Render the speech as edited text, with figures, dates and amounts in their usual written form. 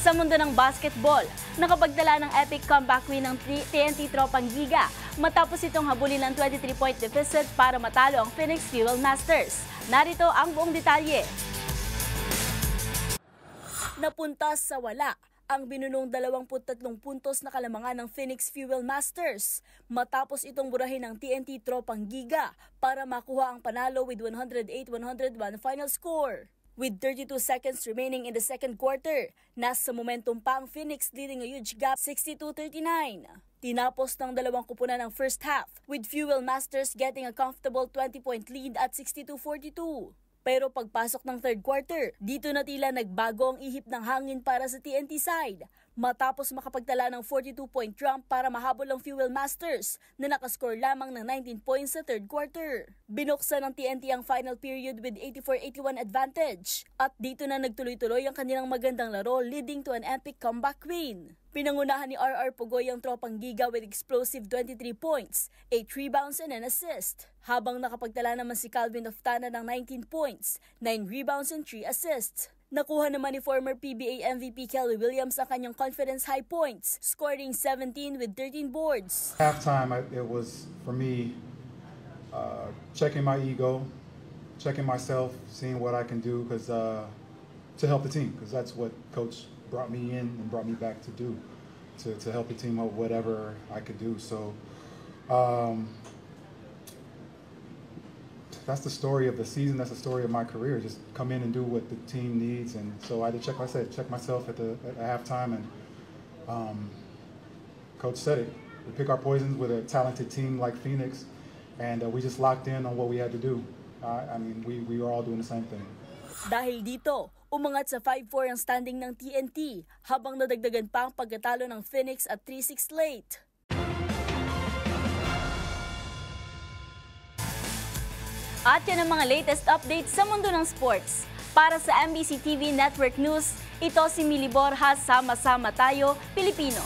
Sa mundo ng basketball, nakapagdala ng epic comeback win ng TNT Tropang Giga matapos itong habulin ng 23-point deficit para matalo ang Phoenix Fuel Masters. Narito ang buong detalye. Napunta sa wala ang binunong 23 puntos na kalamangan ng Phoenix Fuel Masters matapos itong burahin ng TNT Tropang Giga para makuha ang panalo with 108-101 final score. With 32 seconds remaining in the second quarter, nasa momentum pa ang Phoenix leading a huge gap 62-39. Tinapos ng dalawang kupunan ng first half, with Fuel Masters getting a comfortable 20-point lead at 62-42. Pero pagpasok ng third quarter, dito na tila nagbago ang ihip ng hangin para sa TNT side. Matapos makapagtala ng 42-point jump para mahabol ang Fuel Masters na nakascore lamang ng 19 points sa third quarter. Binuksan ng TNT ang final period with 84-81 advantage. At dito na nagtuloy-tuloy ang kanilang magandang laro leading to an epic comeback win. Pinangunahan ni RR Pugoy ang Tropang Giga with explosive 23 points, 8 rebounds and an assist. Habang nakapagtala naman si Calvin Oftana ng 19 points, 9 rebounds and 3 assists. Nakuha naman ni former PBA MVP Kelly Williams ang kanyang confidence high points, scoring 17 with 13 boards. Halftime, it was for me checking my ego, checking myself, seeing what I can do to help the team, because that's what Coach brought me in and brought me back to do, to help the team out whatever I could do. So that's the story of the season. That's the story of my career. Just come in and do what the team needs. And so I had to check myself at halftime. And Coach said it. We pick our poisons with a talented team like Phoenix, and we just locked in on what we had to do. I mean, we were all doing the same thing. Dahil dito, umangat sa 5-4 ang standing ng TNT habang nadagdagan pa ang pagkatalo ng Phoenix at 3-6 late. At yan ang mga latest updates sa mundo ng sports. Para sa MBC TV Network News, ito si Mili Borja, sama-sama tayo, Pilipino.